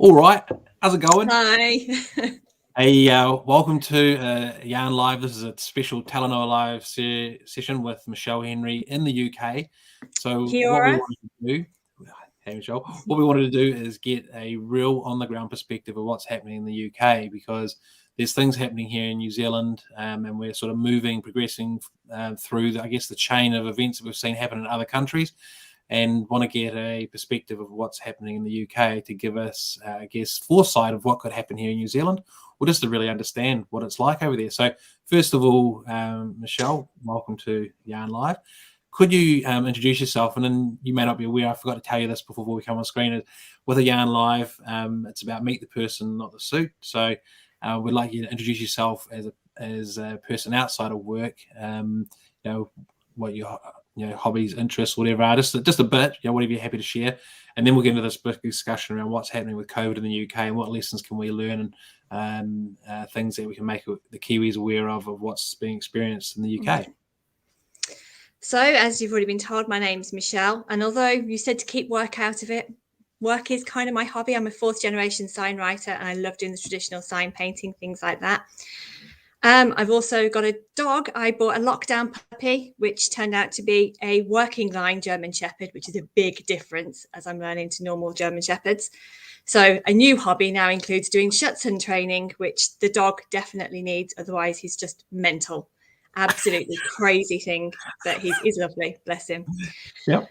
All right, how's it going? Hi. Hey, welcome to Yarn Live. This is a special Talaona Live session with Michelle Henry in the UK. So what we Kiora. wanted to do, hey Michelle, what we wanted to do is get a real on-the-ground perspective of what's happening in the UK, because there's things happening here in New Zealand, and we're sort of progressing through, the chain of events that we've seen happen in other countries, and want to get a perspective of what's happening in the UK to give us, foresight of what could happen here in New Zealand, or just to really understand what it's like over there. So first of all, Michelle, welcome to Yarn Live. Could you introduce yourself? And then you may not be aware, I forgot to tell you this before we come on screen, with a Yarn Live, it's about meet the person, not the suit. So we'd like you to introduce yourself as a person outside of work, what your hobbies, interests, whatever are, just a bit, whatever you're happy to share. And then we'll get into this big discussion around what's happening with COVID in the UK and what lessons can we learn, and things that we can make the Kiwis aware of what's being experienced in the UK. So, as you've already been told, my name's Michelle. And although you said to keep work out of it, work is kind of my hobby. I'm a fourth generation sign writer and I love doing the traditional sign painting, things like that. I've also got a dog. I bought a lockdown puppy, which turned out to be a working line German Shepherd, which is a big difference as I'm learning to normal German Shepherds. So a new hobby now includes doing Schutzhund training, which the dog definitely needs. Otherwise, he's just mental. Absolutely crazy thing, but he's lovely. Bless him. Yep.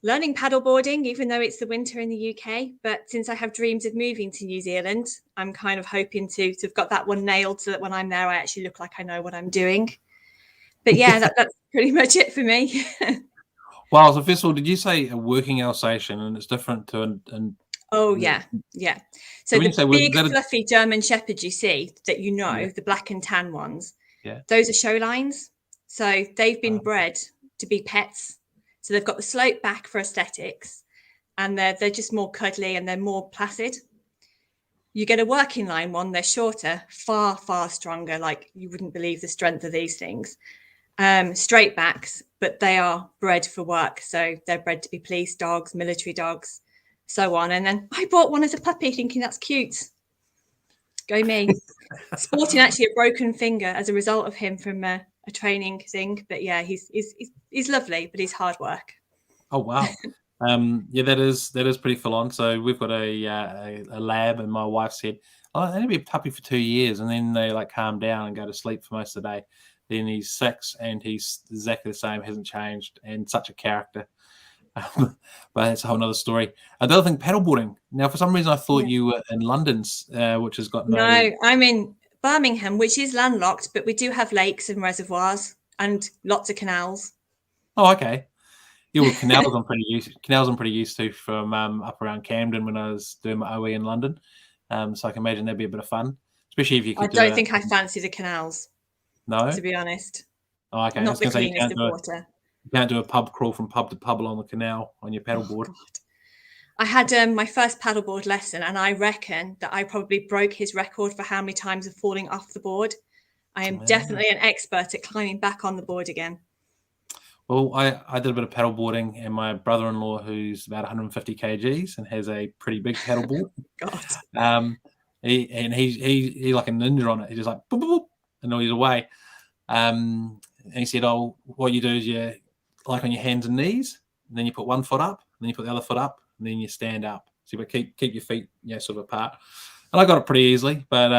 Learning paddleboarding, even though it's the winter in the UK. But since I have dreams of moving to New Zealand, I'm kind of hoping to have got that one nailed so that when I'm there, I actually look like I know what I'm doing. But yeah, that's pretty much it for me. Wow. So first of all, did you say a Workingalsatian, and it's different to Oh, yeah. So the big fluffy German Shepherd you see that the black and tan ones, those are show lines. So they've been bred to be pets. So they've got the slope back for aesthetics, and they're just more cuddly and they're more placid. You get a working line one, they're shorter, far, far stronger. Like you wouldn't believe the strength of these things. Straight backs, but they are bred for work. So they're bred to be police dogs, military dogs, so on. And then I bought one as a puppy thinking that's cute. Go me. Sporting actually a broken finger as a result of him from a training thing. But yeah, he's lovely, but he's hard work. Oh, wow. That is pretty full on. So we've got a lab, and my wife said, "Oh, it'll be a puppy for 2 years," and then they calm down and go to sleep for most of the day. Then he's 6 and he's exactly the same, hasn't changed, and such a character. But that's a whole nother story. The other thing, paddleboarding. Now, for some reason, I thought you were in London's, which has got no. I'm in Birmingham, which is landlocked, but we do have lakes and reservoirs and lots of canals. Oh, okay. Yeah, well, canals I'm pretty used to from up around Camden when I was doing my OE in London. So I can imagine that'd be a bit of fun, especially if you could. I don't think I fancy the canals. No, to be honest. Oh, okay. Not the cleanest of water. You can't do a pub crawl from pub to pub along the canal on your paddleboard. I had my first paddleboard lesson, and I reckon that I probably broke his record for how many times of falling off the board. I am definitely an expert at climbing back on the board again. Well, I did a bit of paddleboarding, and my brother-in-law, who's about 150 kgs and has a pretty big paddleboard, God, he like a ninja on it. He just like boop, boop, boop, and he's away. And he said, "Oh, what you do is you like on your hands and knees, and then you put one foot up, and then you put the other foot up, and then you stand up. So you keep your feet, sort of apart." And I got it pretty easily, but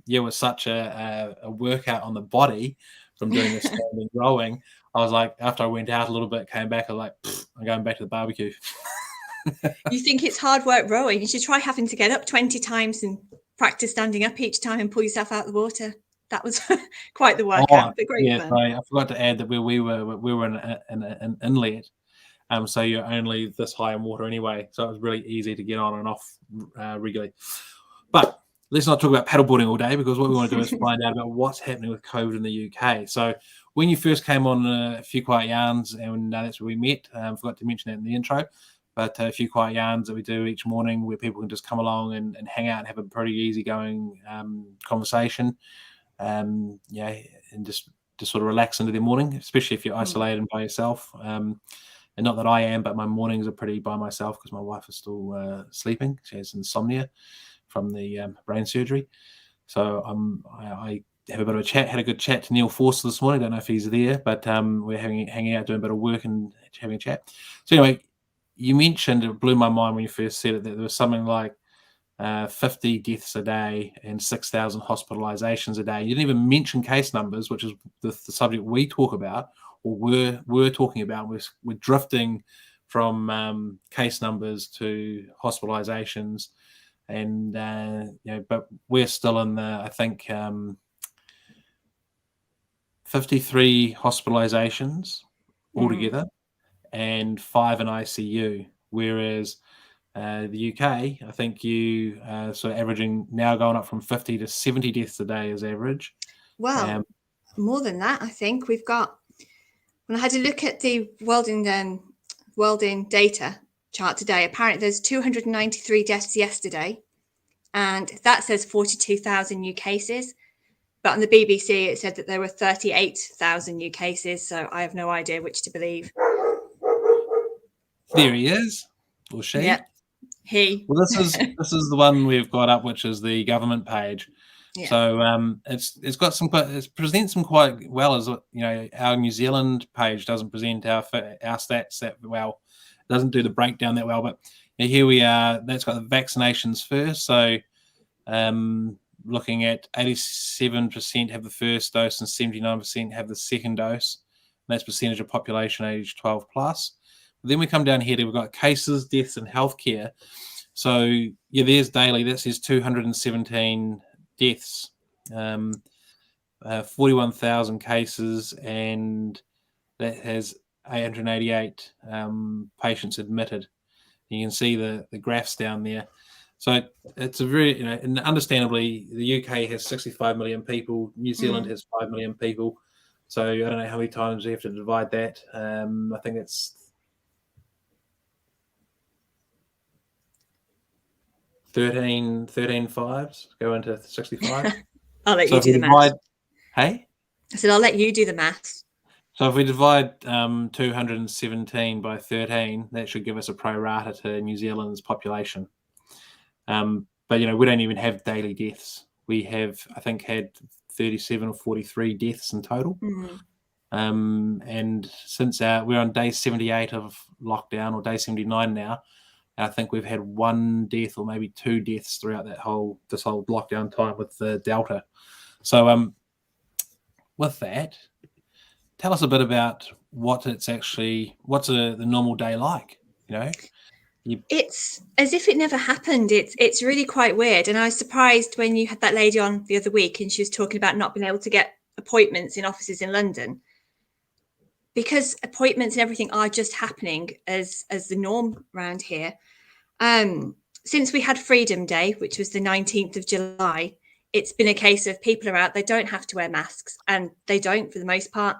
it was such a workout on the body from doing the standing rowing. I was like, after I went out a little bit, came back, I was like, I'm going back to the barbecue. You think it's hard work rowing? You should try having to get up 20 times and practice standing up each time and pull yourself out of the water. That was quite the workout, but great fun. Sorry, I forgot to add that we were in an inlet, so you're only this high in water anyway, so it was really easy to get on and off regularly. But let's not talk about paddleboarding all day, because what we want to do is find out about what's happening with COVID in the UK. So when you first came on A Few Quiet Yarns, and that's where we met, forgot to mention that in the intro, but A Few Quiet Yarns that we do each morning where people can just come along and hang out and have a pretty easygoing conversation. And just sort of relax into their morning, especially if you're isolated and by yourself. and not that I am, but my mornings are pretty by myself because my wife is still sleeping. She has insomnia from the brain surgery. So I have a bit of a chat, had a good chat to Neil Forster this morning. Don't know if he's there, but we're hanging out, doing a bit of work and having a chat. So anyway, you mentioned, it blew my mind when you first said it, that there was something like 50 deaths a day and 6,000 hospitalisations a day. You didn't even mention case numbers, which is the subject we talk about, or we're talking about. We're drifting from case numbers to hospitalisations, and but we're still in the, I think, 53 hospitalisations altogether and 5 in ICU, whereas the UK, I think you sort of averaging now going up from 50 to 70 deaths a day as average. Well, more than that, I think we've got. When I had a look at the Welding data chart today, apparently there's 293 deaths yesterday, and that says 42,000 new cases. But on the BBC, it said that there were 38,000 new cases, so I have no idea which to believe. There he is, or she. Yep. He. Well, this is the one we've got up, which is the government page. Yeah. So it's got some, it presents them quite well. As our New Zealand page doesn't present our stats that well. It doesn't do the breakdown that well. But here we are. That's got the vaccinations first. So looking at 87% have the first dose and 79% have the second dose. And that's percentage of population age 12 plus. Then we come down here, we've got cases, deaths, and healthcare. So, there's daily. That says 217 deaths, 41,000 cases, and that has 888 patients admitted. You can see the graphs down there. So it's a very, and understandably, the UK has 65 million people. New Zealand has 5 million people. So I don't know how many times we have to divide that. I think it's 13 fives go into 65. I'll let you do the math. Hey? I said, I'll let you do the maths. So if we divide 217 by 13, that should give us a pro rata to New Zealand's population. But, we don't even have daily deaths. We have, I think, had 37 or 43 deaths in total. And since we're on day 78 of lockdown, or day 79 now, I think we've had 1 death or maybe 2 deaths throughout this whole lockdown time with the Delta. So with that, tell us a bit about what's the normal day like, It's as if it never happened. It's really quite weird. And I was surprised when you had that lady on the other week and she was talking about not being able to get appointments in offices in London, because appointments and everything are just happening as the norm around here. Since we had Freedom Day, which was the 19th of July, it's been a case of people are out, they don't have to wear masks, and they don't for the most part.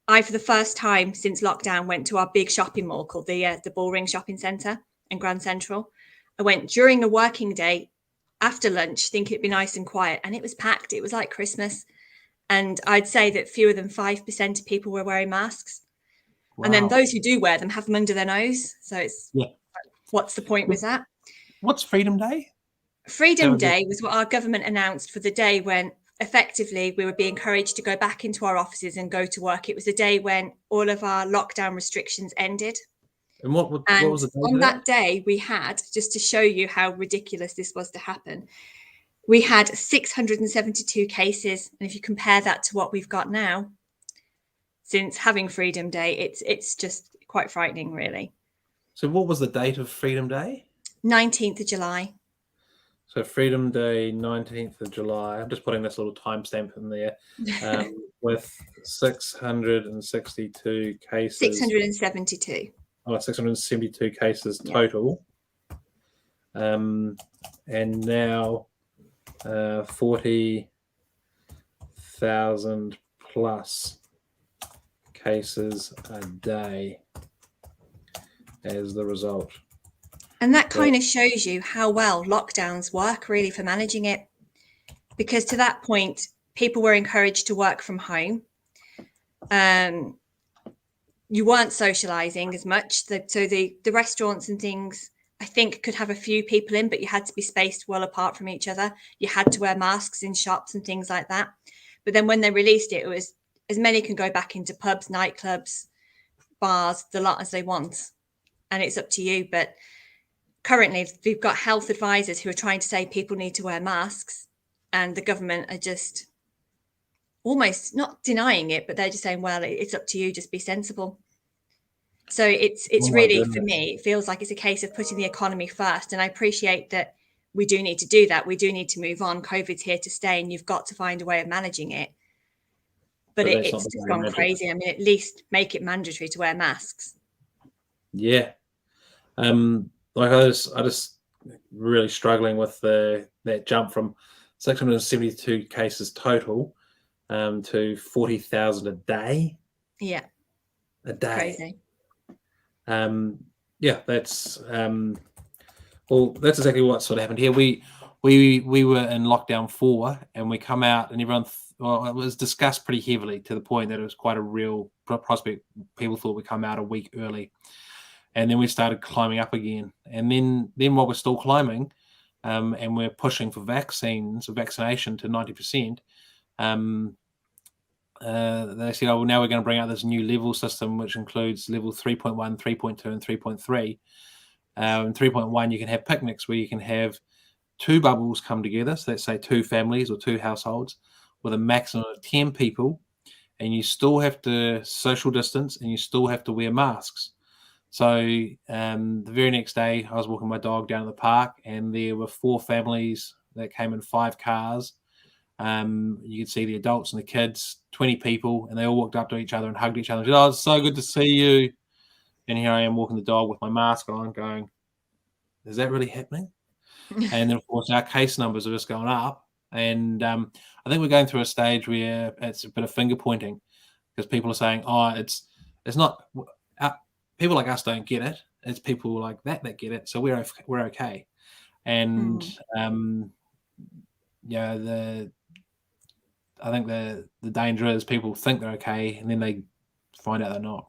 I, for the first time since lockdown, went to our big shopping mall called the Bullring Shopping Centre in Grand Central. I went during a working day after lunch, thinking it'd be nice and quiet, and it was packed. It was like Christmas. And I'd say that fewer than 5% of people were wearing masks. Wow. And then those who do wear them have them under their nose. So it's what's the point with that? What's Freedom Day? Freedom Day was what our government announced for the day when effectively we would be encouraged to go back into our offices and go to work. It was a day when all of our lockdown restrictions ended. And what was the day on that day we had, just to show you how ridiculous this was to happen, we had 672 cases. And if you compare that to what we've got now, since having Freedom Day, it's just quite frightening, really. So what was the date of Freedom Day? 19th of July. So Freedom Day, 19th of July. I'm just putting this little timestamp in there with 662 cases. 672. Oh, 672 cases total. And now 40,000 plus cases a day as the result. And that kind of shows you how well lockdowns work really for managing it, because to that point, people were encouraged to work from home. you weren't socializing as much. So the restaurants and things, I think, could have a few people in, but you had to be spaced well apart from each other. You had to wear masks in shops and things like that. But then when they released it, it was as many can go back into pubs, nightclubs, bars, the lot as they want. And it's up to you. But currently, we've got health advisors who are trying to say people need to wear masks. And the government are just almost not denying it, but they're just saying, well, it's up to you, just be sensible. So it's really, for me, it feels like it's a case of putting the economy first. And I appreciate that we do need to do that. We do need to move on. COVID's here to stay, and you've got to find a way of managing it. But it's just gone crazy. I mean, at least make it mandatory to wear masks. Yeah. Like I just really struggling with that jump from 672 cases total to 40,000 a day. Yeah. A day. Crazy. Yeah, that's that's exactly what sort of happened here. We were in lockdown 4, and we come out, and everyone it was discussed pretty heavily to the point that it was quite a real prospect. People thought we'd come out a week early, and then we started climbing up again. And then while we're still climbing, and we're pushing for vaccination to 90%. They said, oh, well, now we're going to bring out this new level system, which includes level 3.1, 3.2, and 3.3. In 3.1, you can have picnics where you can have 2 bubbles come together. So let's say 2 families or 2 households with a maximum of 10 people, and you still have to social distance, and you still have to wear masks. So the very next day, I was walking my dog down at the park, and there were 4 families that came in 5 cars. You could see the adults and the kids, 20 people, and they all walked up to each other and hugged each other and said, oh, it's so good to see you. And here I am walking the dog with my mask on going, is that really happening? And then, of course, our case numbers are just going up. And I think we're going through a stage where it's a bit of finger pointing, because people are saying, oh, it's not people like us don't get it. It's people like that get it. So we're okay. And I think the danger is people think they're okay, and then they find out they're not.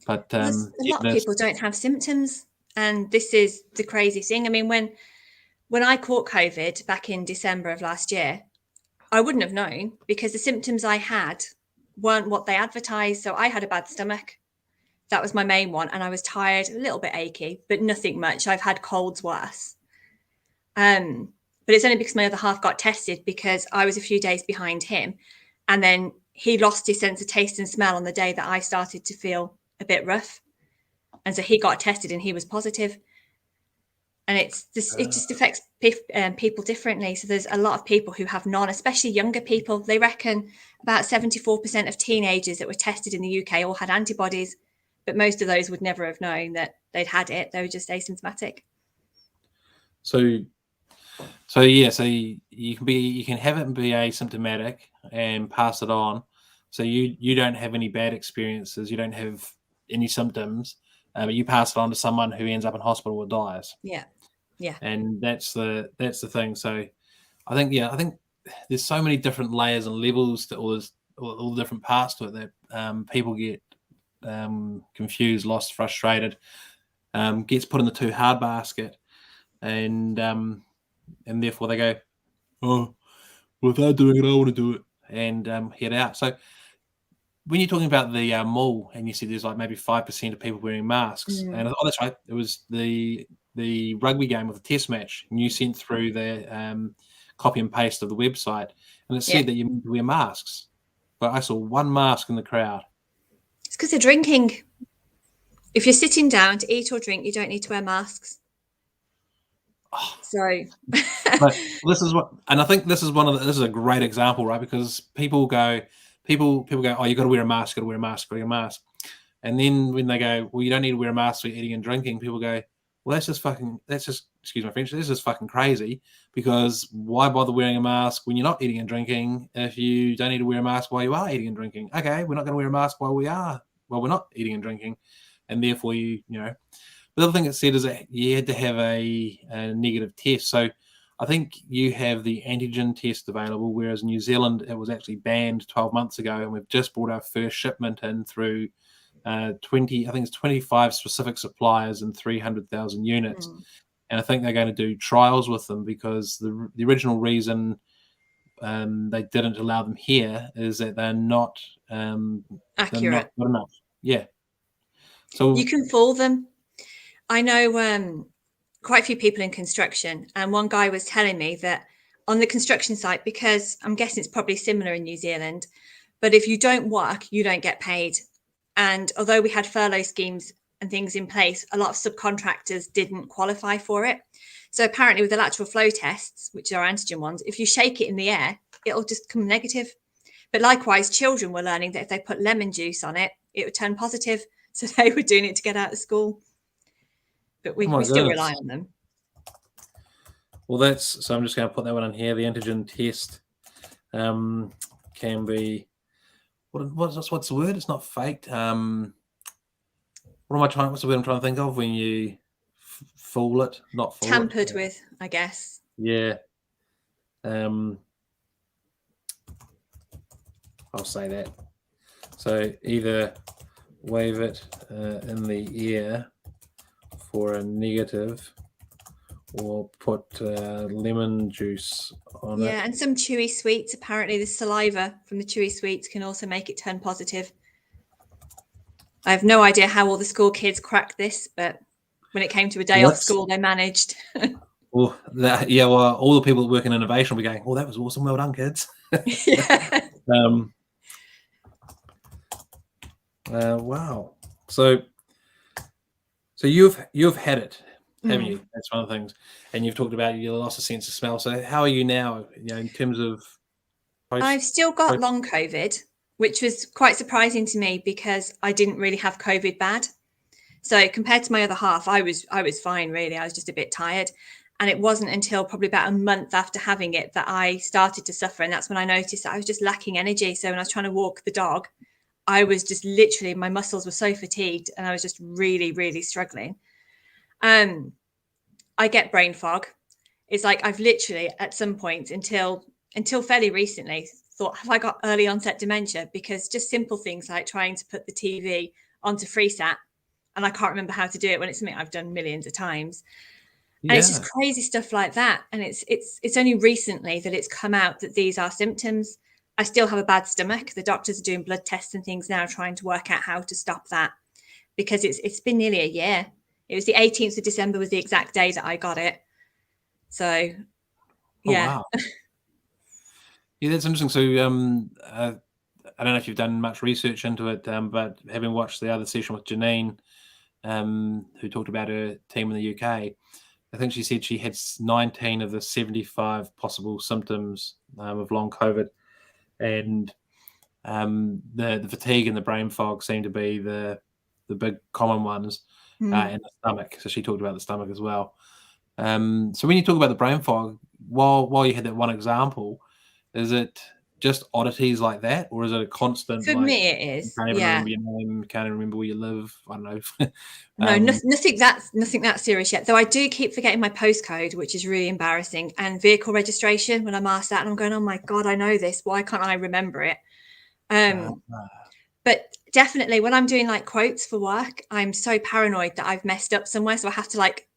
But a lot of people don't have symptoms, and this is the crazy thing. I mean, when I caught COVID back in December of last year, I wouldn't have known, because the symptoms I had weren't what they advertised. So I had a bad stomach. That was my main one. And I was tired, a little bit achy, but nothing much. I've had colds worse. But it's only because my other half got tested, because I was a few days behind him. And then he lost his sense of taste and smell on the day that I started to feel a bit rough. And so he got tested and he was positive. And it just affects people differently. So there's a lot of people who have none, especially younger people. They reckon about 74% of teenagers that were tested in the UK all had antibodies, but most of those would never have known that they'd had it. They were just asymptomatic. So you can have it and be asymptomatic and pass it on. So you don't have any bad experiences. You don't have any symptoms. But you pass it on to someone who ends up in hospital or dies. Yeah. And that's the thing. So I think there's so many different layers and levels to all the different parts to it that people get confused, lost, frustrated, gets put in the too hard basket, and therefore they go, oh, well, if they're doing it, I want to do it, and head out. So when you're talking about the mall, and you see there's like maybe 5% of people wearing masks, and that's right, it was the rugby game of the test match, and you sent through the copy and paste of the website, and it said that you need to wear masks, but I saw 1 mask in the crowd. It's because they're drinking. If you're sitting down to eat or drink, you don't need to wear masks. Oh. So this is what, and I think this is a great example, right? Because people go, oh, you got to wear a mask, and then when they go, well, you don't need to wear a mask for eating and drinking, people go, well, that's just excuse my French, this is fucking crazy, because why bother wearing a mask when you're not eating and drinking if you don't need to wear a mask while you are eating and drinking? Okay, we're not going to wear a mask while we're not eating and drinking, and therefore you know. The other thing it said is that you had to have a negative test. So I think you have the antigen test available, whereas in New Zealand it was actually banned 12 months ago, and we've just brought our first shipment in through 20, I think it's 25 specific suppliers and 300,000 units. And I think they're going to do trials with them because the original reason they didn't allow them here is that they're not accurate. They're not good enough. Yeah. So you can fool them. I know quite a few people in construction, and one guy was telling me that on the construction site, because I'm guessing it's probably similar in New Zealand, but if you don't work, you don't get paid. And although we had furlough schemes and things in place, a lot of subcontractors didn't qualify for it. So apparently with the lateral flow tests, which are antigen ones, if you shake it in the air, it'll just come negative. But likewise, children were learning that if they put lemon juice on it, it would turn positive. So they were doing it to get out of school. But we still rely on them. Well, so I'm just going to put that one in here. The antigen test can be, what's the word? It's not faked. What's the word I'm trying to think of when you fool it? Not fool Tampered it. with, I guess. Yeah. I'll say that. So either wave it in the air for a negative, or put lemon juice on it. Yeah, and some chewy sweets. Apparently the saliva from the chewy sweets can also make it turn positive. I have no idea how all the school kids cracked this, but when it came to a day off school, they managed. Well, all the people that work in innovation will be going, "Oh, that was awesome. Well done, kids." Yeah. Wow. So you've had it, haven't you? That's one of the things. And you've talked about you lost a sense of smell. So how are you now, in terms of I've still got long COVID, which was quite surprising to me because I didn't really have COVID bad. So compared to my other half, I was fine, really. I was just a bit tired. And it wasn't until probably about a month after having it that I started to suffer. And that's when I noticed that I was just lacking energy. So when I was trying to walk the dog, I was just literally, my muscles were so fatigued and I was just really, really struggling. I get brain fog. It's like I've literally at some point until fairly recently thought, have I got early onset dementia? Because just simple things like trying to put the TV onto FreeSat and I can't remember how to do it when it's something I've done millions of times. And it's just crazy stuff like that. And it's only recently that it's come out that these are symptoms. I still have a bad stomach. The doctors are doing blood tests and things now, trying to work out how to stop that, because it's been nearly a year. It was the 18th of December was the exact day that I got it. So, yeah. Oh, wow. Yeah, that's interesting. So, I don't know if you've done much research into it, but having watched the other session with Janine, who talked about her team in the UK, I think she said she had 19 of the 75 possible symptoms of long COVID. And the fatigue and the brain fog seem to be the big common ones, and the stomach. So she talked about the stomach as well. So when you talk about the brain fog, while you had that one example, is it just oddities like that, or is it a constant? For me, it is. Can't even remember your name. Can't even remember where you live. I don't know. No, nothing that serious yet. Though I do keep forgetting my postcode, which is really embarrassing, and vehicle registration. When I'm asked that, and I'm going, "Oh my god, I know this. Why can't I remember it?" But definitely, when I'm doing like quotes for work, I'm so paranoid that I've messed up somewhere, so I have to like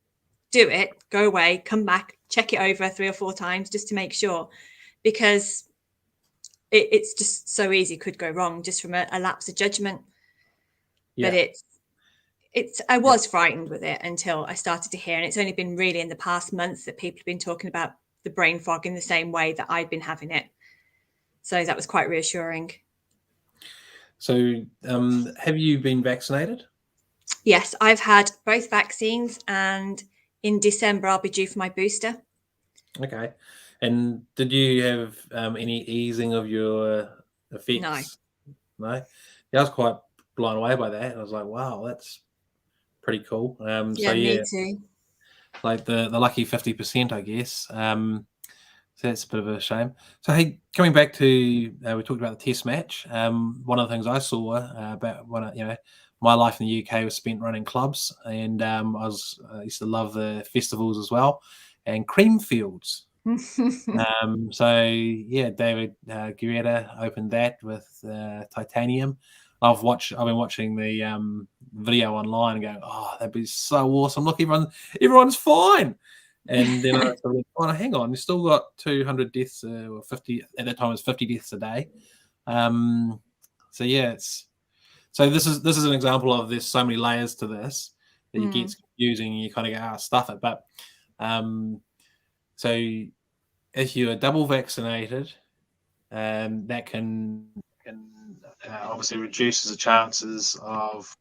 do it, go away, come back, check it over 3 or 4 times just to make sure, because it's just so easy, could go wrong just from a lapse of judgment. Yeah. But I was frightened with it until I started to hear, and it's only been really in the past months that people have been talking about the brain fog in the same way that I've been having it. So that was quite reassuring. So have you been vaccinated? Yes, I've had both vaccines, and in December I'll be due for my booster. Okay. And did you have any easing of your effects? No. Yeah, I was quite blown away by that. I was like, wow, that's pretty cool. Me too. Like the lucky 50%, I guess. So that's a bit of a shame. So, hey, coming back to, we talked about the test match. One of the things I saw about my life in the UK was spent running clubs, and I used to love the festivals as well, and Creamfields. So yeah, David Guerrera opened that with Titanium. I've been watching the video online and going, oh, that'd be so awesome. Look, everyone's fine. And then I thought, oh, hang on, you still got 200 deaths, or 50 at that time. It was 50 deaths a day. So yeah, this is an example of there's so many layers to this that it gets confusing and you kind of go, stuff it. But so if you are double vaccinated, that can obviously reduces the chances of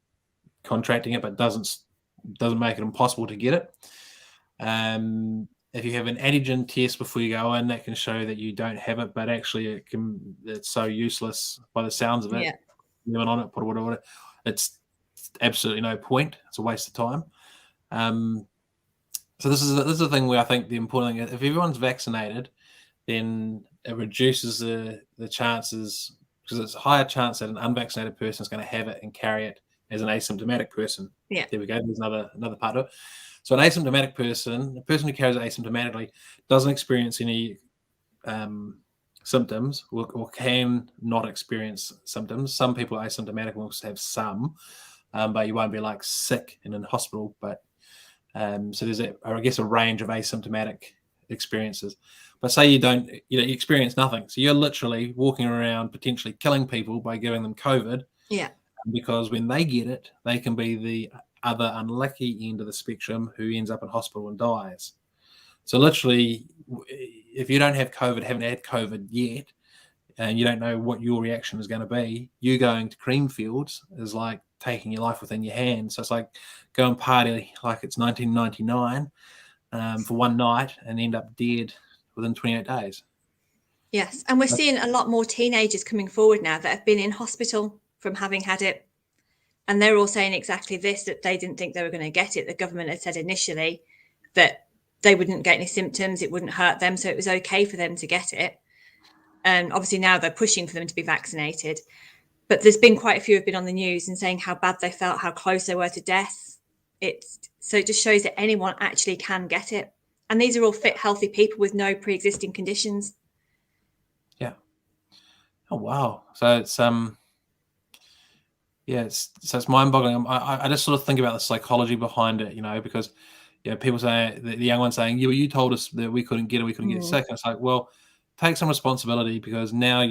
contracting it, but doesn't make it impossible to get it. If you have an antigen test before you go in, that can show that you don't have it, but actually it's so useless by the sounds of it. Yeah. Lemon on it, put whatever. It's absolutely no point. It's a waste of time. So this is the thing where I think the important thing is, if everyone's vaccinated, then it reduces the chances, because it's a higher chance that an unvaccinated person is going to have it and carry it as an asymptomatic person. Yeah. There we go. There's another part of it. So an asymptomatic person, the person who carries it asymptomatically, doesn't experience any symptoms or can not experience symptoms. Some people are asymptomatic will have some, but you won't be like sick and in hospital. But so there's a range of asymptomatic experiences. But say you experience nothing, so you're literally walking around potentially killing people by giving them COVID. Yeah. Because when they get it, they can be the other unlucky end of the spectrum who ends up in hospital and dies. So literally, if you don't have COVID, haven't had COVID yet, and you don't know what your reaction is going to be, you going to Creamfields is like taking your life within your hands. So it's like go and party like it's 1999 for one night and end up dead within 28 days. Yes, and we're seeing a lot more teenagers coming forward now that have been in hospital from having had it. And they're all saying exactly this, that they didn't think they were going to get it. The government had said initially that they wouldn't get any symptoms, it wouldn't hurt them, so it was okay for them to get it. And obviously now they're pushing for them to be vaccinated. But there's been quite a few have been on the news and saying how bad they felt, how close they were to death. So it just shows that anyone actually can get it. And these are all fit, healthy people with no pre-existing conditions. Yeah. Oh, wow. So it's it's mind-boggling. I just sort of think about the psychology behind it, because people say, the young ones saying, you told us that we couldn't get sick. And it's like, well, take some responsibility, because now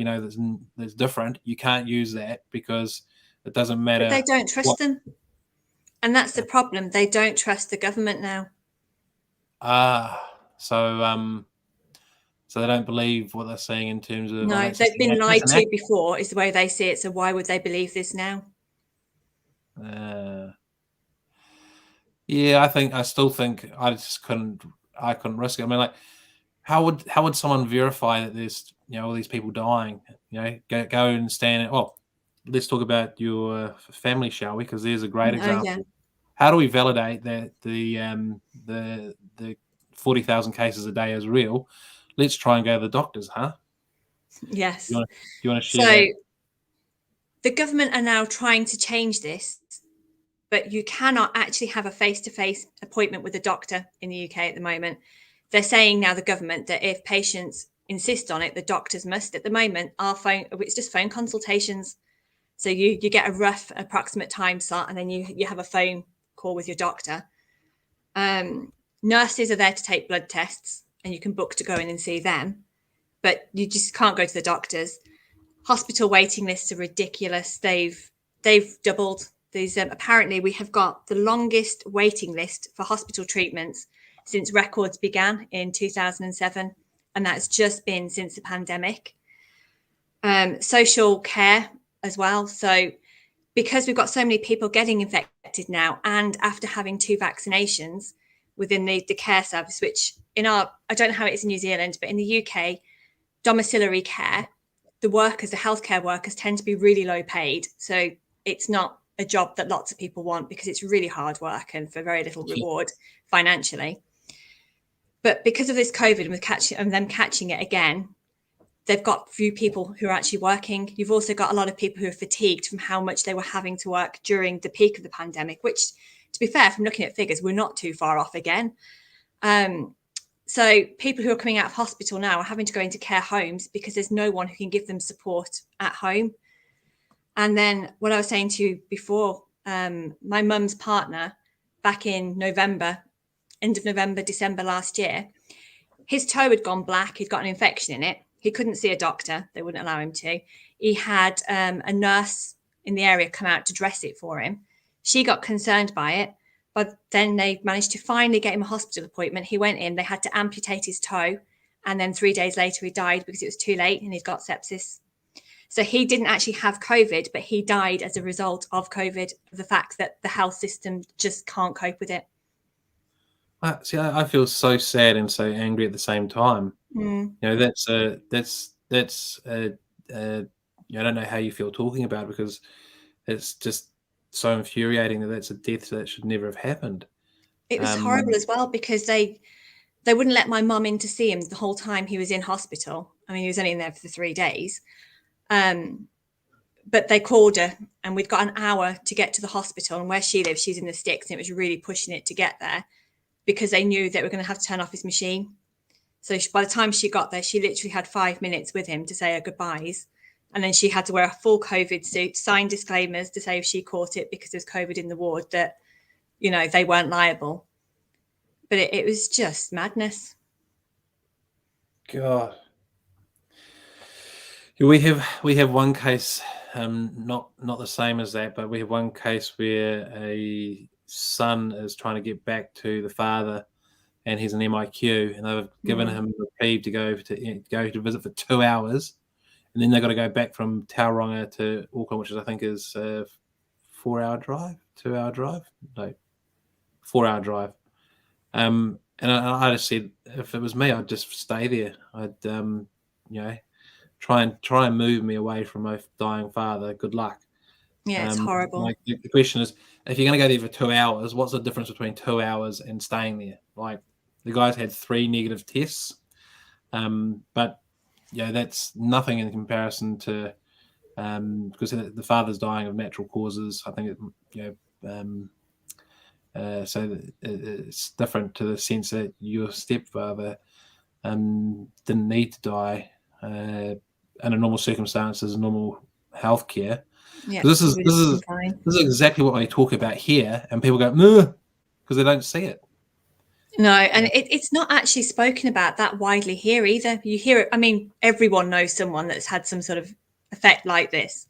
there's different. You can't use that because it doesn't matter. But they don't trust them, and that's the problem. They don't trust the government now. So they don't believe what they're saying in terms of... No, they've been lied to before, is the way they see it. So why would they believe this now? Yeah, I still think I couldn't risk it. I mean, like, how would someone verify that there's all these people dying? Go and stand. Well, let's talk about your family, shall we? Because there's a great example. Yeah. How do we validate that the 40,000 cases a day is real? Let's try and go to the doctors, huh? Yes. Do you want to share that? The government are now trying to change this, but you cannot actually have a face-to-face appointment with a doctor in the UK at the moment. They're saying now, the government, that if patients insist on it, the doctors must. At the moment, it's just phone consultations. So you get a rough approximate time slot, and then you have a phone call with your doctor. Nurses are there to take blood tests, and you can book to go in and see them, but you just can't go to the doctors. Hospital waiting lists are ridiculous. They've doubled. Apparently we have got the longest waiting list for hospital treatments since records began in 2007, and that's just been since the pandemic. Social care as well. So because we've got so many people getting infected now, and after having 2 vaccinations within the care service, which I don't know how it is in New Zealand, but in the UK, domiciliary care, the healthcare workers tend to be really low paid. So it's not a job that lots of people want, because it's really hard work and for very little reward financially. But because of this COVID and them catching it again, they've got few people who are actually working. You've also got a lot of people who are fatigued from how much they were having to work during the peak of the pandemic, which, to be fair, from looking at figures, we're not too far off again. So people who are coming out of hospital now are having to go into care homes because there's no one who can give them support at home. And then what I was saying to you before, my mum's partner back in November, end of November, December last year, his toe had gone black. He'd got an infection in it. He couldn't see a doctor. They wouldn't allow him to. He had a nurse in the area come out to dress it for him. She got concerned by it, but then they managed to finally get him a hospital appointment. He went in, they had to amputate his toe. And then 3 days later, he died because it was too late and he'd got sepsis. So he didn't actually have COVID, but he died as a result of COVID, the fact that the health system just can't cope with it. See, I feel so sad and so angry at the same time. Mm. You know, that's I don't know how you feel talking about it, because it's just so infuriating that that's a death that should never have happened. It was horrible as well, because they wouldn't let my mum in to see him the whole time he was in hospital. I mean, he was only in there for 3 days. But they called her and we'd got an hour to get to the hospital, and where she lives, she's in the sticks, and it was really pushing it to get there because they knew that we were going to have to turn off his machine. So by the time she got there, she literally had 5 minutes with him to say her goodbyes. And then she had to wear a full COVID suit, sign disclaimers to say if she caught it because there's COVID in the ward, that, you know, they weren't liable. But it was just madness. God. We have one case, not the same as that, but we have one case where a son is trying to get back to the father, and he's an MIQ, and they've given him reprieve to go to visit for 2 hours, and then they've got to go back from Talaona to Auckland, which I think is a 4-hour drive, 2-hour drive, no, 4-hour drive. And I just said, if it was me, I'd just stay there. I'd try and move me away from my dying father. Good luck. Yeah, it's horrible. Like, the question is, if you're going to go there for 2 hours, what's the difference between 2 hours and staying there? Like, the guy's had 3 negative tests, but that's nothing in comparison to because the father's dying of natural causes. I think so it's different to the sense that your stepfather didn't need to die under normal circumstances, normal healthcare. Yeah, this is exactly what I talk about here, and people go, no, because they don't see it. No, and it's not actually spoken about that widely here either. You hear it. I mean, everyone knows someone that's had some sort of effect like this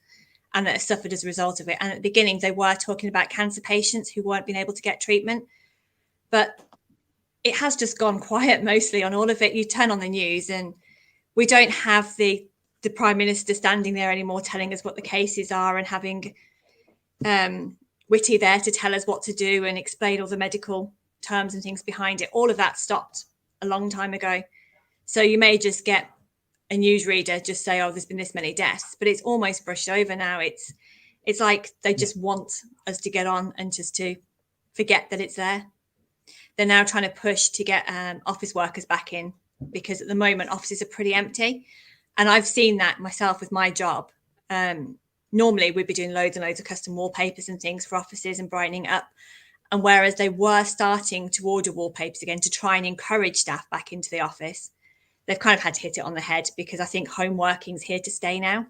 and that has suffered as a result of it. And at the beginning, they were talking about cancer patients who weren't being able to get treatment. But it has just gone quiet mostly on all of it. You turn on the news and we don't have the Prime Minister standing there anymore telling us what the cases are and having Whitty there to tell us what to do and explain all the medical terms and things behind it. All of that stopped a long time ago. So you may just get a newsreader just say, oh, there's been this many deaths, but it's almost brushed over now. It's like they just want us to get on and just to forget that it's there. They're now trying to push to get office workers back in, because at the moment offices are pretty empty. And I've seen that myself with my job. Normally we'd be doing loads and loads of custom wallpapers and things for offices and brightening up. And whereas they were starting to order wallpapers again to try and encourage staff back into the office, they've kind of had to hit it on the head, because I think home working's here to stay now.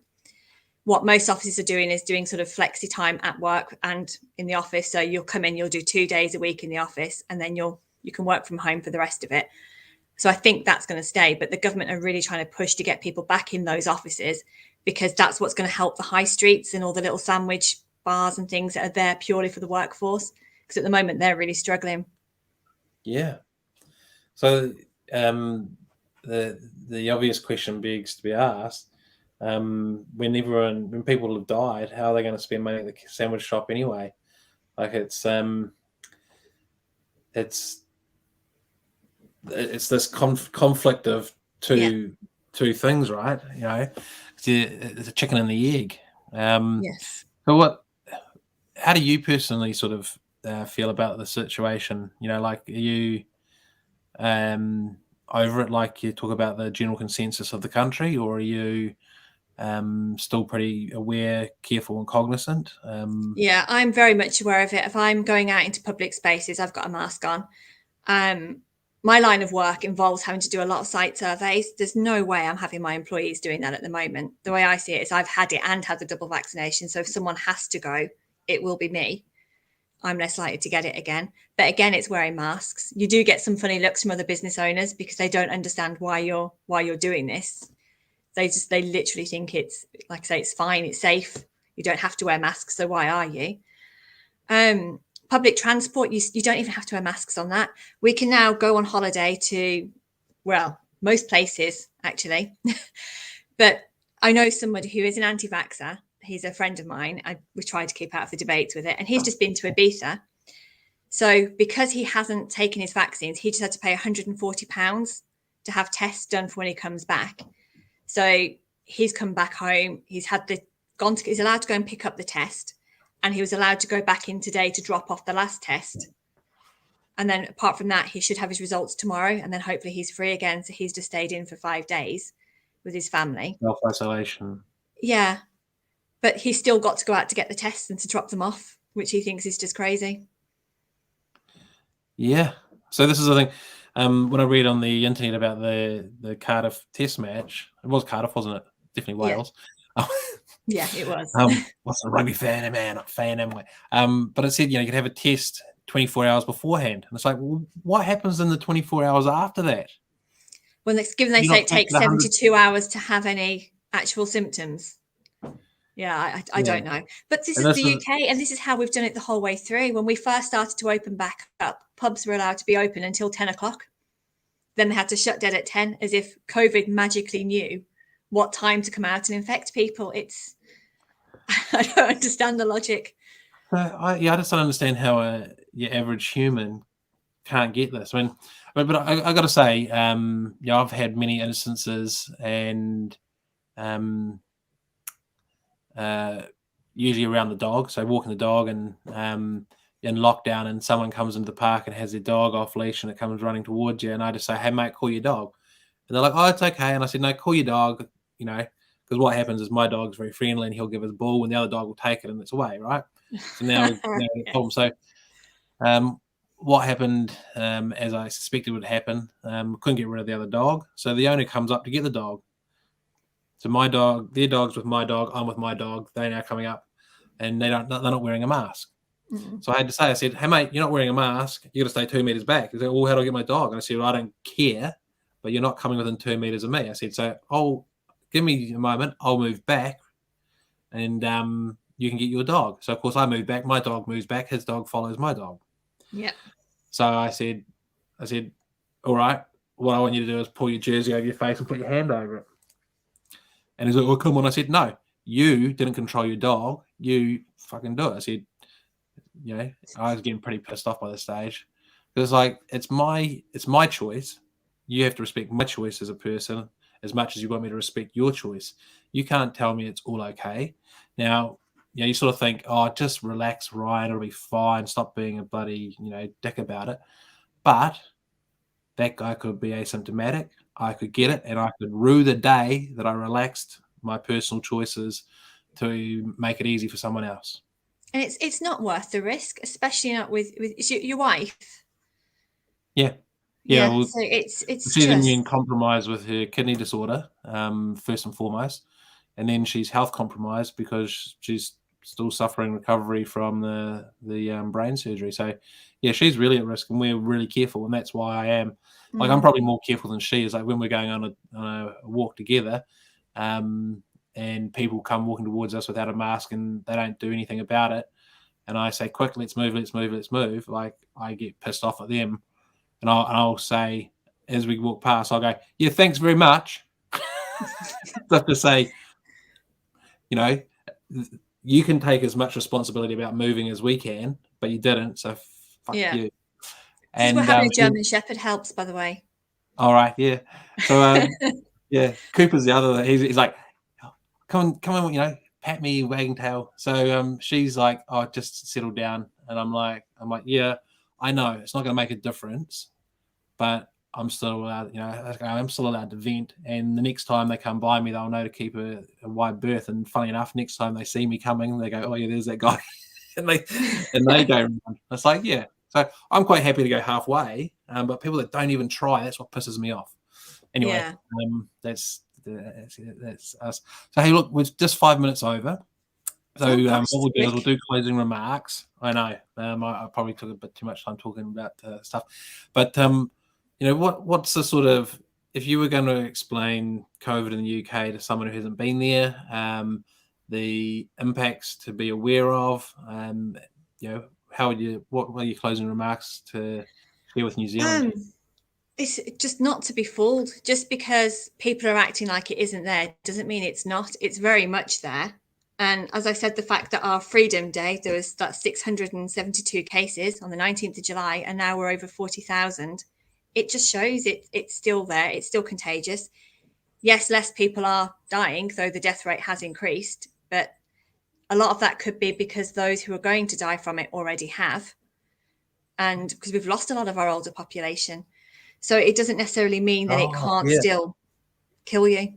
What most offices are doing is doing sort of flexi time at work and in the office. So you'll come in, you'll do 2 days a week in the office, and then you can work from home for the rest of it. So I think that's going to stay. But the government are really trying to push to get people back in those offices, because that's what's going to help the high streets and all the little sandwich bars and things that are there purely for the workforce. Because at the moment they're really struggling. Yeah. So the obvious question begs to be asked: when people have died, how are they going to spend money at the sandwich shop anyway? Like, it's this conflict of two things, right? You know, it's a chicken and the egg. Yes. So how do you personally sort of feel about the situation? You know, like, are you over it, like you talk about the general consensus of the country, or are you still pretty aware, careful and cognizant? Yeah, I'm very much aware of it. If I'm going out into public spaces, I've got a mask on. my line of work involves having to do a lot of site surveys. There's no way I'm having my employees doing that at the moment. The way I see it is I've had it and had the double vaccination. So if someone has to go, it will be me. I'm less likely to get it again. But again, it's wearing masks. You do get some funny looks from other business owners because they don't understand why you're doing this. They literally think it's, like I say, it's fine, it's safe. You don't have to wear masks. So why are you? Public transport, you don't even have to wear masks on that. We can now go on holiday to, well, most places actually. But I know somebody who is an anti-vaxxer. He's a friend of mine. We tried to keep out of the debates with it. And he's just been to Ibiza. So because he hasn't taken his vaccines, he just had to pay £140 to have tests done for when he comes back. So he's come back home. He's allowed to go and pick up the test. And he was allowed to go back in today to drop off the last test. And then apart from that, he should have his results tomorrow. And then hopefully he's free again. So he's just stayed in for 5 days with his family. Self-isolation. Yeah. But he's still got to go out to get the tests and to drop them off, which he thinks is just crazy. Yeah. So this is the thing. When I read on the internet about the Cardiff test match, it was Cardiff, wasn't it? Definitely Wales. Yeah. Yeah, it was. What's a rugby fan, man? Not fan, anyway. But it said, you could have a test 24 hours beforehand. And it's like, well, what happens in the 24 hours after that? Well, given they say it takes 72 hours to have any actual symptoms. Yeah, I don't know. But this is the UK, and this is how we've done it the whole way through. When we first started to open back up, pubs were allowed to be open until 10 o'clock. Then they had to shut dead at 10, as if COVID magically knew what time to come out and infect people. I don't understand the logic. I just don't understand how your average human can't get this. I mean, but I got to say, I've had many instances, and usually around the dog. So walking the dog, and in lockdown, and someone comes into the park and has their dog off leash, and it comes running towards you, and I just say, "Hey mate, call your dog." And they're like, "Oh, it's okay." And I said, "No, call your dog." Because what happens is my dog's very friendly and he'll give us a ball, and the other dog will take it and it's away, right? So now the problem. So what happened, as I suspected would happen, couldn't get rid of the other dog. So the owner comes up to get the dog. So my dog, their dog's with my dog, I'm with my dog. They're now coming up, and they're not wearing a mask. Mm-hmm. So I said, "Hey mate, you're not wearing a mask. You got to stay 2 meters back." He said, "Well, how do I get my dog?" And I said, "Well, I don't care, but you're not coming within 2 meters of me." I said, "So give me a moment. I'll move back, and you can get your dog." So of course I move back. My dog moves back. His dog follows my dog. Yeah. So I said, "All right. What I want you to do is pull your jersey over your face and put your hand over it." And he's like, "Well, come on." I said, "No, you didn't control your dog. You fucking do it." I said, I was getting pretty pissed off by this stage, because it's my choice. You have to respect my choice as a person as much as you want me to respect your choice. You can't tell me it's all okay. Now, you sort of think, "Oh, just relax, Ryan. It'll be fine. Stop being a bloody, dick about it." But that guy could be asymptomatic. I could get it, and I could rue the day that I relaxed my personal choices to make it easy for someone else. And it's not worth the risk, especially not with your wife. Yeah. Well, so it's she's immune compromised with her kidney disorder, first and foremost, and then she's health compromised because she's still suffering recovery from the brain surgery. So she's really at risk, and we're really careful, and that's why I am. I'm probably more careful than she is. Like when we're going on a walk together, and people come walking towards us without a mask and they don't do anything about it, and I say, "Quick, let's move. Like, I get pissed off at them, and I'll say, as we walk past, I'll go, "Yeah, thanks very much." Just to say, you can take as much responsibility about moving as we can, but you didn't, so fuck you. And having a German Shepherd helps, by the way. All right, yeah. So Cooper's the other. He's like, come on, pat me, wagging tail. So she's like, "Oh, just settle down," and I'm like, "Yeah, I know it's not going to make a difference, but I'm still allowed, I'm still allowed to vent. And the next time they come by me, they'll know to keep a wide berth. And funny enough, next time they see me coming, they go, 'Oh yeah, there's that guy,' and they go around. It's like, yeah." So I'm quite happy to go halfway, but people that don't even try, that's what pisses me off. Anyway, yeah. That's us. So hey, look, we're just 5 minutes over. So what we'll do is we'll do closing remarks. I know I probably took a bit too much time talking about stuff, but what's the sort of, if you were going to explain COVID in the UK to someone who hasn't been there, the impacts to be aware of, how would you, what are your closing remarks to share with New Zealand? It's just not to be fooled. Just because people are acting like it isn't there doesn't mean it's not. It's very much there. And as I said, the fact that our Freedom Day, there was that 672 cases on the 19th of July, and now we're over 40,000. It just shows it's still there. It's still contagious. Yes, less people are dying, though the death rate has increased. But a lot of that could be because those who are going to die from it already have. And because we've lost a lot of our older population. So it doesn't necessarily mean that it can't still kill you.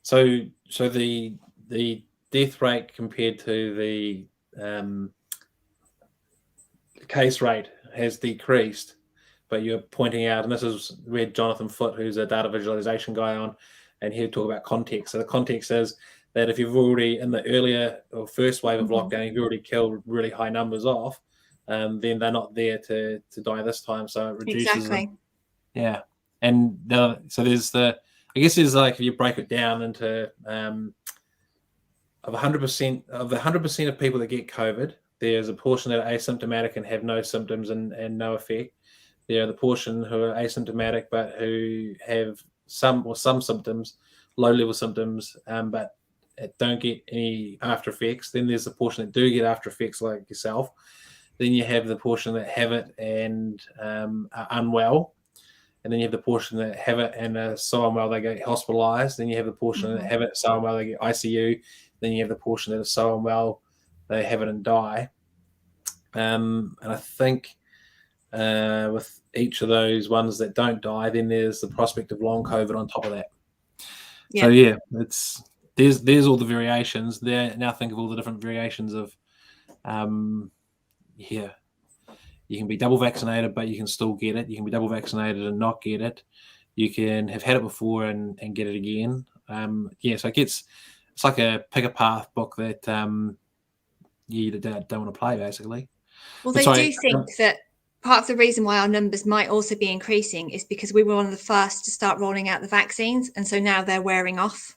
So the death rate compared to the case rate has decreased, but you're pointing out, and this is where Jonathan Foote, who's a data visualization guy on, and he'll talk about context. So the context is that if you've already, in the earlier or first wave of lockdown, you've already killed really high numbers off, then they're not there to die this time. So it reduces them. Yeah. And so there's I guess there's like, if you break it down into of 100% of the 100% of people that get COVID, there's a portion that are asymptomatic and have no symptoms and no effect. There are the portion who are asymptomatic but who have some symptoms, low-level symptoms, but don't get any after effects. Then there's the portion that do get after effects, like yourself. Then you have the portion that have it and are unwell. And then you have the portion that have it and are so unwell they get hospitalised. Then you have the portion that have it so unwell they get ICU. Then you have the portion that are so unwell they have it and die. And I think with each of those ones that don't die, then there's the prospect of long COVID on top of that. Yeah. So yeah, there's all the variations there. Now think of all the different variations of you can be double vaccinated, but you can still get it. You can be double vaccinated and not get it. You can have had it before and get it again. So it's like a pick a path book that you don't want to play, basically. Well, they do think that part of the reason why our numbers might also be increasing is because we were one of the first to start rolling out the vaccines, and so now they're wearing off.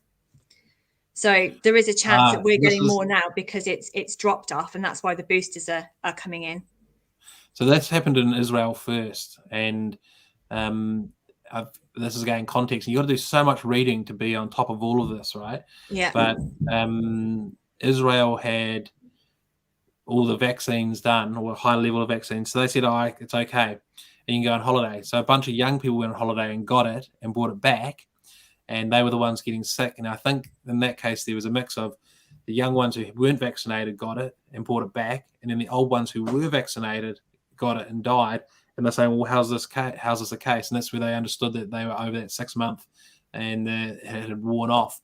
So there is a chance that we're getting more now because it's dropped off, and that's why the boosters are coming in. So that's happened in Israel first, and this is again context. You got to do so much reading to be on top of all of this, right? Yeah. But Israel had all the vaccines done, or a high level of vaccines. So they said, it's okay, and you can go on holiday. So a bunch of young people went on holiday and got it and brought it back, and they were the ones getting sick. And I think in that case there was a mix of the young ones who weren't vaccinated got it and brought it back, and then the old ones who were vaccinated got it and died. And they're saying, well, how's this the case? And that's where they understood that they were over that 6 month and it had worn off.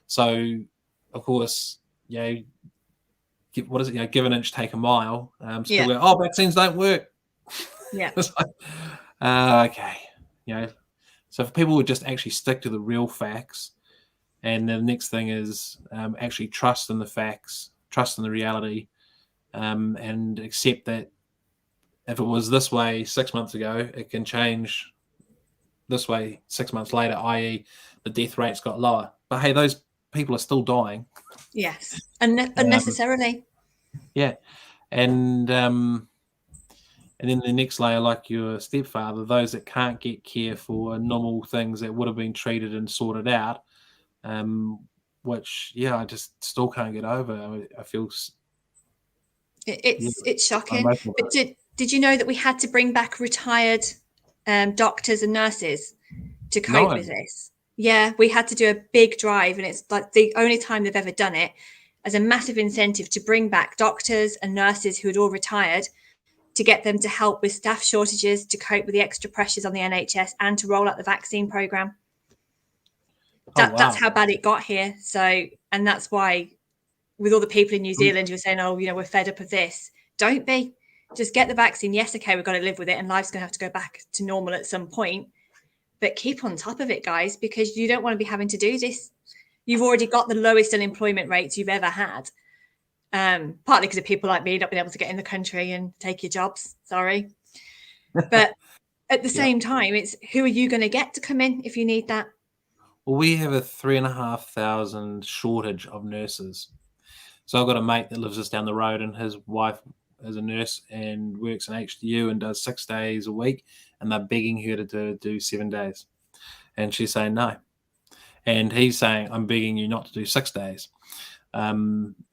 So of course, give an inch, take a mile. Go, vaccines don't work. Yeah. Okay. So if people would just actually stick to the real facts, and the next thing is actually trust in the facts, trust in the reality, and accept that if it was this way 6 months ago, it can change this way 6 months later, i.e. the death rate's got lower. But hey, those people are still dying. Yes, unnecessarily. Yeah. And then the next layer, like your stepfather, those that can't get care for normal things that would have been treated and sorted out, which, I just still can't get over. I feel... It's shocking. But did you know that we had to bring back retired doctors and nurses to cope with this? Yeah, we had to do a big drive, and it's like the only time they've ever done it, as a massive incentive to bring back doctors and nurses who had all retired, to get them to help with staff shortages, to cope with the extra pressures on the NHS, and to roll out the vaccine programme. That's how bad it got here. So, and that's why with all the people in New Zealand who are saying, we're fed up of this. Don't be. Just get the vaccine. Yes, okay, we've got to live with it, and life's going to have to go back to normal at some point. But keep on top of it, guys, because you don't want to be having to do this. You've already got the lowest unemployment rates you've ever had. Partly because of people like me not being able to get in the country and take your jobs. Sorry. But at the same time, it's who are you going to get to come in if you need that? Well, we have a 3,500 shortage of nurses. So I've got a mate that lives just down the road, and his wife is a nurse and works in HDU and does 6 days a week, and they're begging her to do 7 days. And she's saying no. And he's saying, I'm begging you not to do 6 days.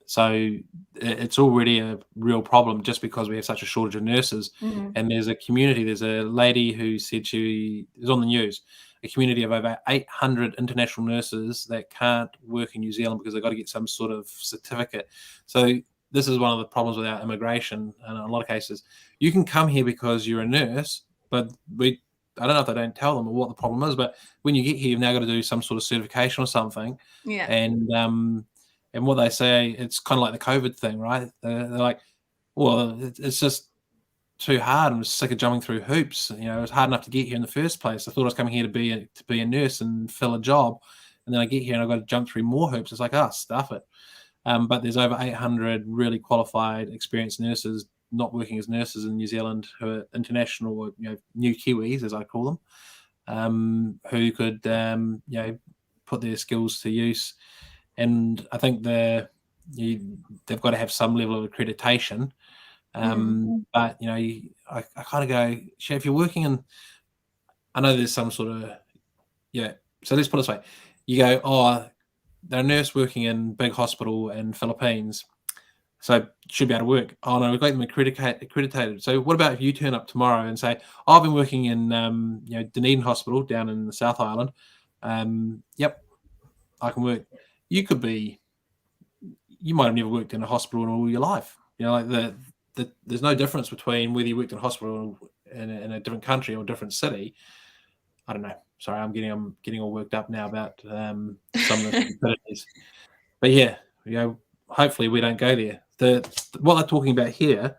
So it's already a real problem just because we have such a shortage of nurses. Mm-hmm. And there's a community, there's a lady who said she is on the news, a community of over 800 international nurses that can't work in New Zealand because they've got to get some sort of certificate. So this is one of the problems with our immigration. And in a lot of cases, you can come here because you're a nurse, but I don't know if they don't tell them or what the problem is, but when you get here, you've now got to do some sort of certification or something. Yeah. And what they say, it's kind of like the COVID thing, right? They're like, well, it's just too hard. I'm sick of jumping through hoops. You know, it's hard enough to get here in the first place. I thought I was coming here to be a nurse and fill a job, and then I get here and I've got to jump through more hoops. It's like, stuff it. But there's over 800 really qualified, experienced nurses not working as nurses in New Zealand who are international, or new Kiwis, as I call them, who could put their skills to use. And I think they've got to have some level of accreditation. But I kind of go, if you're working in, I know there's some sort of so let's put it this way. You go, they're a nurse working in big hospital in Philippines, so should be able to work. Oh no, we've got them accredited. So what about if you turn up tomorrow and say, I've been working in Dunedin Hospital down in the South Island. Yep, I can work. You might have never worked in a hospital in all your life. There's no difference between whether you worked in a hospital in a different country or a different city. I don't know. Sorry, I'm getting all worked up now about some of the stupidities. But hopefully we don't go there. What they're talking about here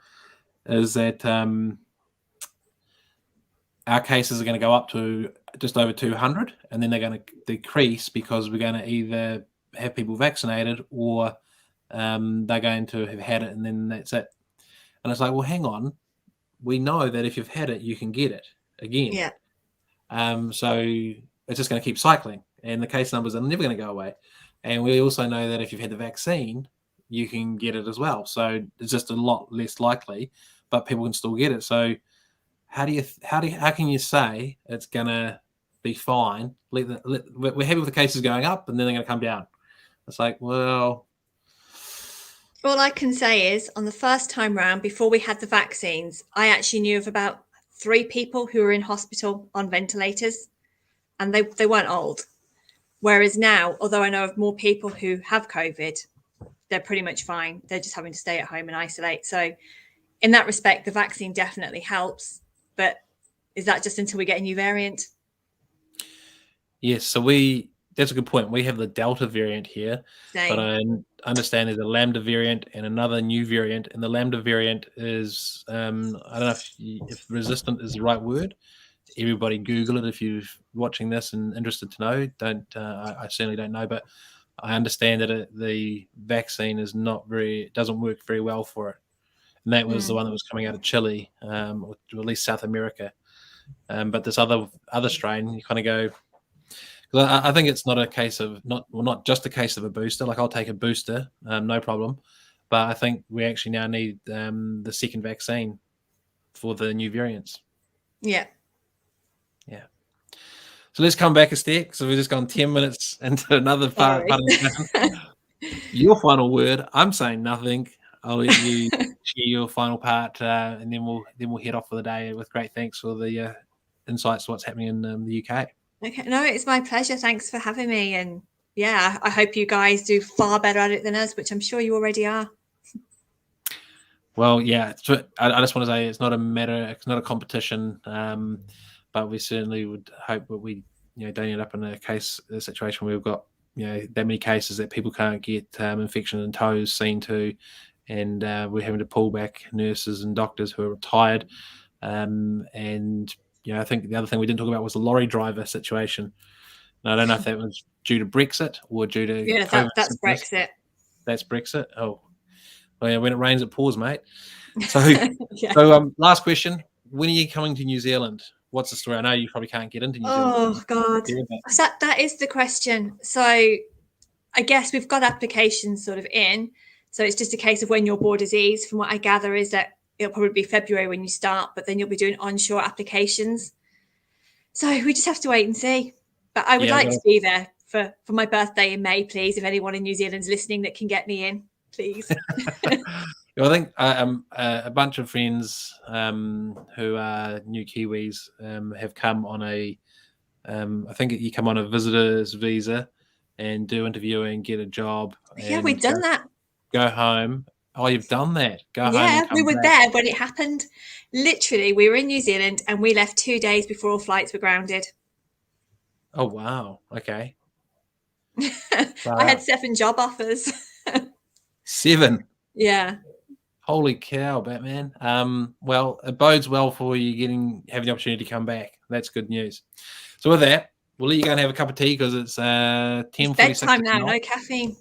is that our cases are going to go up to just over 200, and then they're going to decrease because we're going to either have people vaccinated or they're going to have had it, and then that's it. And it's like, well, hang on. We know that if you've had it, you can get it again. Yeah. So it's just going to keep cycling, and the case numbers are never going to go away. And we also know that if you've had the vaccine, you can get it as well. So it's just a lot less likely, but people can still get it. So how can you say it's going to be fine? We're happy with the cases going up, and then they're going to come down. It's like, well, all I can say is on the first time round, before we had the vaccines, I actually knew of about 3 people who were in hospital on ventilators, and they weren't old. Whereas now, although I know of more people who have COVID, they're pretty much fine. They're just having to stay at home and isolate. So in that respect, the vaccine definitely helps. But is that just until we get a new variant? Yes. So that's a good point. We have the Delta variant here, but I understand there's a Lambda variant and another new variant. And the Lambda variant is, I don't know if resistant is the right word. Everybody Google it if you're watching this and interested to know. I certainly don't know, but I understand that the vaccine doesn't work very well for it. And that was the one that was coming out of Chile, or at least South America. But this other strain, you kind of go, because I think it's not a case of not just a case of a booster. Like I'll take a booster, no problem. But I think we actually now need the second vaccine for the new variants. Yeah. Yeah. So let's come back a step. So we've just gone 10 minutes into another part of the discussion. Your final word. I'm saying nothing. I'll let you share your final part, and then we'll head off for the day with great thanks for the insights to what's happening in the UK. Okay, no, it's my pleasure. Thanks for having me. And yeah, I hope you guys do far better at it than us, which I'm sure you already are. Well, yeah, I just want to say it's not a competition, but we certainly would hope that we don't end up in a situation where we've got that many cases that people can't get infection in toes seen to, and we're having to pull back nurses and doctors who are retired. And I think the other thing we didn't talk about was the lorry driver situation. And I don't know if that was due to Brexit or due to COVID. That's Brexit. That's Brexit. Oh, well, yeah, when it rains, it pours, mate. So, so last question: when are you coming to New Zealand? What's the story? I know you probably can't get into New Zealand. Oh God, so that is the question. So, I guess we've got applications sort of in. So it's just a case of when your borders ease. From what I gather, is that it'll probably be February when you start, but then you'll be doing onshore applications. So we just have to wait and see. But I would like to be there for my birthday in May, please. If anyone in New Zealand's listening that can get me in, please. I think a bunch of friends who are new Kiwis have come on I think you come on a visitor's visa and do interviewing, get a job. Yeah, we've done that. Go home. Oh, you've done that. Go home. Yeah, we were there when it happened. Literally, we were in New Zealand and we left 2 days before all flights were grounded. Oh, wow. Okay. I had 7 job offers. 7? Yeah. Holy cow, Batman. Well, it bodes well for you having the opportunity to come back. That's good news. So with that, we'll let you go and have a cup of tea because it's 10:46. Bedtime now, no caffeine.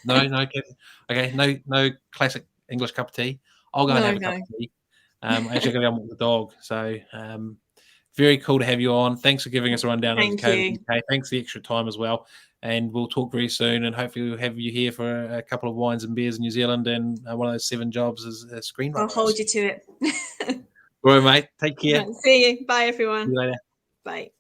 No caffeine. Okay, no classic English cup of tea. I'll go and have a cup of tea. I'm actually going to go with the dog. So very cool to have you on. Thanks for giving us a rundown of the COVID UK. Thanks for the extra time as well. And we'll talk very soon. And hopefully we'll have you here for a couple of wines and beers in New Zealand and one of those 7 jobs as a screenwriter. I'll hold you to it. All right, mate. Take care. See you. Bye, everyone. See you later. Bye.